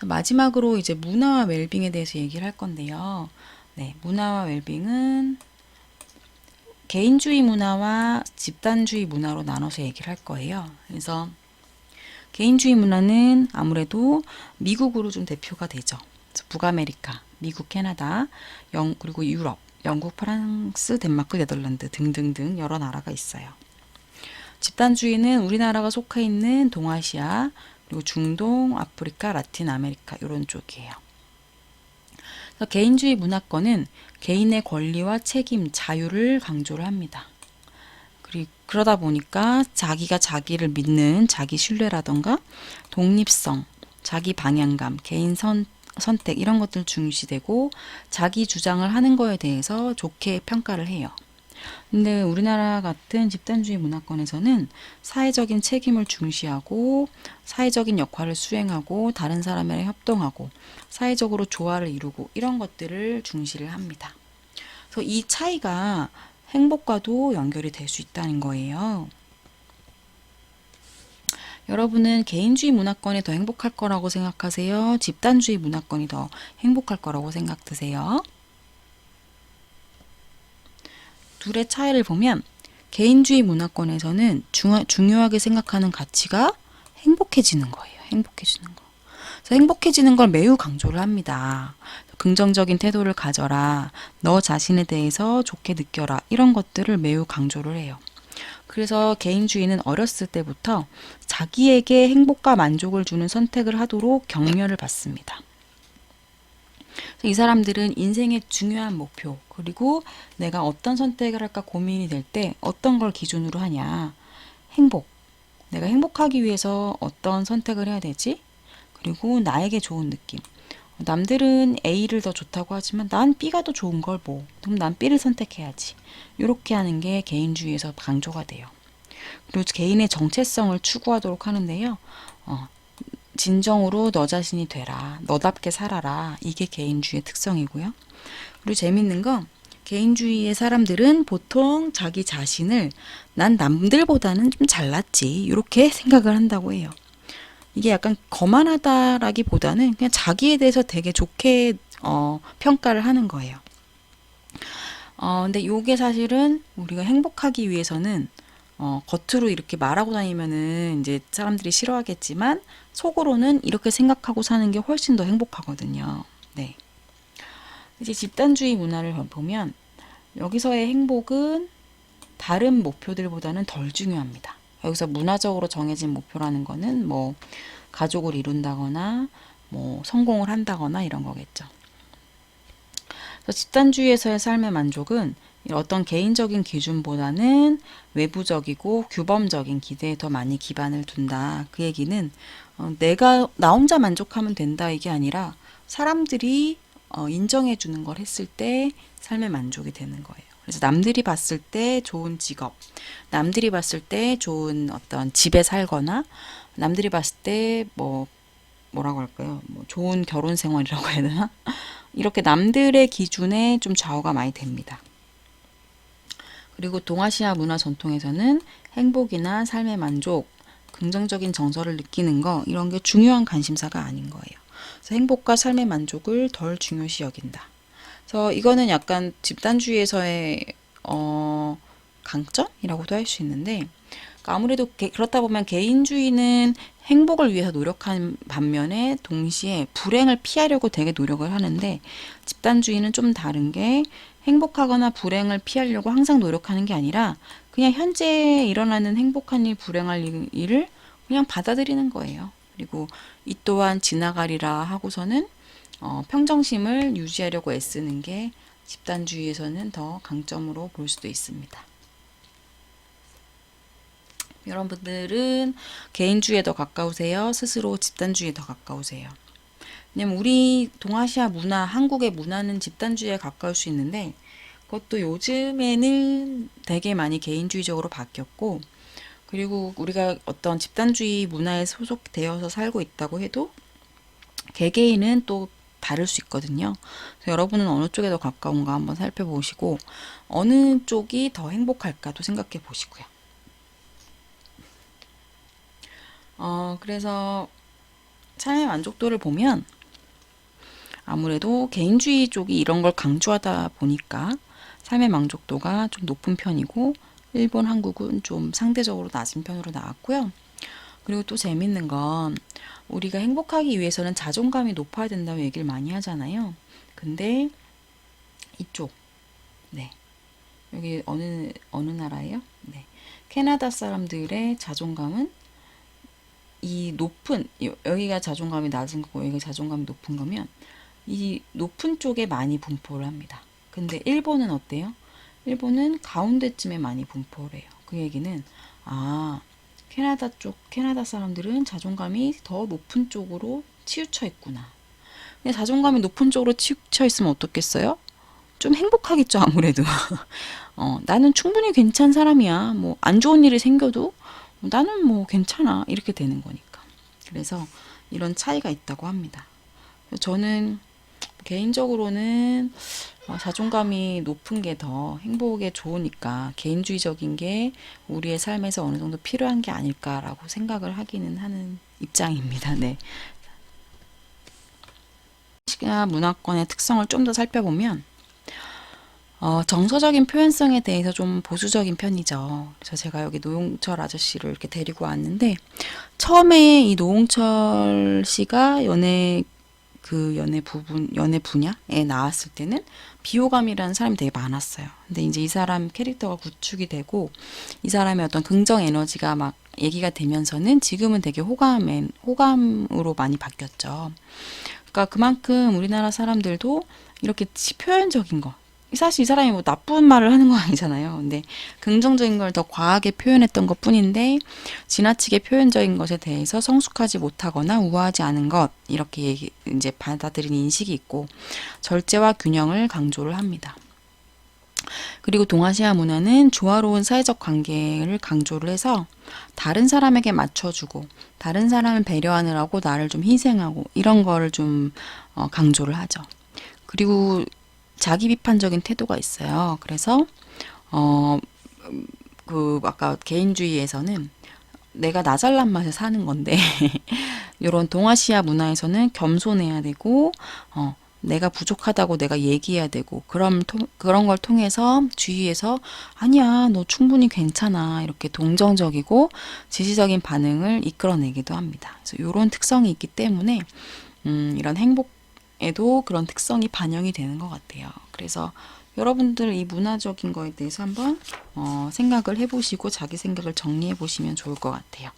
마지막으로 이제 문화와 웰빙에 대해서 얘기를 할 건데요. 네, 문화와 웰빙은 개인주의 문화와 집단주의 문화로 나눠서 얘기를 할 거예요. 그래서 개인주의 문화는 아무래도 미국으로 좀 대표가 되죠. 북아메리카, 미국, 캐나다, 그리고 유럽, 영국, 프랑스, 덴마크, 네덜란드 등등등 여러 나라가 있어요. 집단주의는 우리나라가 속해 있는 동아시아, 그리고 중동, 아프리카, 라틴 아메리카 이런 쪽이에요. 그래서 개인주의 문화권은 개인의 권리와 책임, 자유를 강조를 합니다. 그러다 보니까 자기가 자기를 믿는 자기 신뢰라던가 독립성, 자기 방향감, 개인 선택 이런 것들 중시되고 자기 주장을 하는 거에 대해서 좋게 평가를 해요. 근데 우리나라 같은 집단주의 문화권에서는 사회적인 책임을 중시하고 사회적인 역할을 수행하고 다른 사람이랑 협동하고 사회적으로 조화를 이루고 이런 것들을 중시를 합니다. 그래서 이 차이가 행복과도 연결이 될 수 있다는 거예요. 여러분은 개인주의 문화권이 더 행복할 거라고 생각하세요? 집단주의 문화권이 더 행복할 거라고 생각 드세요? 둘의 차이를 보면 개인주의 문화권에서는 중요하게 생각하는 가치가 행복해지는 거예요. 행복해지는 거. 그래서 행복해지는 걸 매우 강조를 합니다. 긍정적인 태도를 가져라. 너 자신에 대해서 좋게 느껴라. 이런 것들을 매우 강조를 해요. 그래서 개인주의는 어렸을 때부터 자기에게 행복과 만족을 주는 선택을 하도록 격려를 받습니다. 이 사람들은 인생의 중요한 목표, 그리고 내가 어떤 선택을 할까 고민이 될 때 어떤 걸 기준으로 하냐. 행복. 내가 행복하기 위해서 어떤 선택을 해야 되지? 그리고 나에게 좋은 느낌. 남들은 A를 더 좋다고 하지만 난 B가 더 좋은 걸 뭐. 그럼 난 B를 선택해야지. 이렇게 하는 게 개인주의에서 강조가 돼요. 그리고 개인의 정체성을 추구하도록 하는데요. 진정으로 너 자신이 되라. 너답게 살아라. 이게 개인주의의 특성이고요. 그리고 재밌는 건 개인주의의 사람들은 보통 자기 자신을 난 남들보다는 좀 잘났지. 이렇게 생각을 한다고 해요. 이게 약간 거만하다라기보다는 그냥 자기에 대해서 되게 좋게 평가를 하는 거예요. 근데 이게 사실은 우리가 행복하기 위해서는 겉으로 이렇게 말하고 다니면은 이제 사람들이 싫어하겠지만 속으로는 이렇게 생각하고 사는 게 훨씬 더 행복하거든요. 네. 이제 집단주의 문화를 보면 여기서의 행복은 다른 목표들보다는 덜 중요합니다. 여기서 문화적으로 정해진 목표라는 거는 뭐 가족을 이룬다거나 뭐 성공을 한다거나 이런 거겠죠. 그래서 집단주의에서의 삶의 만족은 어떤 개인적인 기준보다는 외부적이고 규범적인 기대에 더 많이 기반을 둔다. 그 얘기는 내가 나 혼자 만족하면 된다 이게 아니라 사람들이 인정해 주는 걸 했을 때 삶의 만족이 되는 거예요. 그래서 남들이 봤을 때 좋은 직업, 남들이 봤을 때 좋은 어떤 집에 살거나 남들이 봤을 때 뭐라고 할까요? 뭐 좋은 결혼 생활이라고 해야 되나? 이렇게 남들의 기준에 좀 좌우가 많이 됩니다. 그리고 동아시아 문화 전통에서는 행복이나 삶의 만족, 긍정적인 정서를 느끼는 거 이런 게 중요한 관심사가 아닌 거예요. 그래서 행복과 삶의 만족을 덜 중요시 여긴다. 그래서 이거는 약간 집단주의에서의 강점이라고도 할 수 있는데 아무래도 그렇다 보면 개인주의는 행복을 위해서 노력하는 반면에 동시에 불행을 피하려고 되게 노력을 하는데 집단주의는 좀 다른 게 행복하거나 불행을 피하려고 항상 노력하는 게 아니라 그냥 현재 일어나는 행복한 일, 불행할 일을 그냥 받아들이는 거예요. 그리고 이 또한 지나가리라 하고서는 평정심을 유지하려고 애쓰는 게 집단주의에서는 더 강점으로 볼 수도 있습니다. 여러분들은 개인주의에 더 가까우세요? 스스로 집단주의에 더 가까우세요? 왜냐면 우리 동아시아 문화, 한국의 문화는 집단주의에 가까울 수 있는데 그것도 요즘에는 되게 많이 개인주의적으로 바뀌었고 그리고 우리가 어떤 집단주의 문화에 소속되어서 살고 있다고 해도 개개인은 또 다를 수 있거든요. 그래서 여러분은 어느 쪽에 더 가까운가 한번 살펴보시고 어느 쪽이 더 행복할까도 생각해 보시고요. 그래서 삶의 만족도를 보면 아무래도 개인주의 쪽이 이런 걸 강조하다 보니까 삶의 만족도가 좀 높은 편이고 일본, 한국은 좀 상대적으로 낮은 편으로 나왔고요. 그리고 또 재밌는 건 우리가 행복하기 위해서는 자존감이 높아야 된다고 얘기를 많이 하잖아요. 근데 이쪽, 네. 여기 어느 나라예요? 네. 캐나다 사람들의 자존감은 이 높은, 여기가 자존감이 낮은 거고 여기가 자존감이 높은 거면 이 높은 쪽에 많이 분포를 합니다. 근데 일본은 어때요? 일본은 가운데쯤에 많이 분포를 해요. 그 얘기는 캐나다 사람들은 자존감이 더 높은 쪽으로 치우쳐 있구나. 근데 자존감이 높은 쪽으로 치우쳐 있으면 어떻겠어요? 좀 행복하겠죠, 아무래도. 나는 충분히 괜찮은 사람이야. 뭐, 안 좋은 일이 생겨도 나는 뭐 괜찮아. 이렇게 되는 거니까. 그래서 이런 차이가 있다고 합니다. 저는 개인적으로는 자존감이 높은 게 더 행복에 좋으니까 개인주의적인 게 우리의 삶에서 어느 정도 필요한 게 아닐까라고 생각을 하기는 하는 입장입니다. 네. 시가 문화권의 특성을 좀 더 살펴보면 정서적인 표현성에 대해서 좀 보수적인 편이죠. 그래서 제가 여기 노홍철 아저씨를 이렇게 데리고 왔는데 처음에 이 노홍철 씨가 연애 분야에 나왔을 때는 비호감이라는 사람이 되게 많았어요. 근데 이제 이 사람 캐릭터가 구축이 되고 이 사람의 어떤 긍정 에너지가 막 얘기가 되면서는 지금은 되게 호감으로 많이 바뀌었죠. 그러니까 그만큼 우리나라 사람들도 이렇게 표현적인 거, 사실 이 사람이 뭐 나쁜 말을 하는 거 아니잖아요. 근데 긍정적인 걸 더 과하게 표현했던 것 뿐인데 지나치게 표현적인 것에 대해서 성숙하지 못하거나 우아하지 않은 것 이렇게 이제 받아들인 인식이 있고 절제와 균형을 강조를 합니다. 그리고 동아시아 문화는 조화로운 사회적 관계를 강조를 해서 다른 사람에게 맞춰주고 다른 사람을 배려하느라고 나를 좀 희생하고 이런 거를 좀 강조를 하죠. 그리고 자기 비판적인 태도가 있어요. 그래서 어, 아까 개인주의에서는 내가 나 잘난 맛에 사는 건데 이런 동아시아 문화에서는 겸손해야 되고 내가 부족하다고 내가 얘기해야 되고 그런 걸 통해서 주위에서 아니야 너 충분히 괜찮아 이렇게 동정적이고 지시적인 반응을 이끌어내기도 합니다. 그래서 이런 특성이 있기 때문에 이런 행복에도 그런 특성이 반영이 되는 것 같아요. 그래서 여러분들 이 문화적인 거에 대해서 한번 생각을 해보시고 자기 생각을 정리해 보시면 좋을 것 같아요.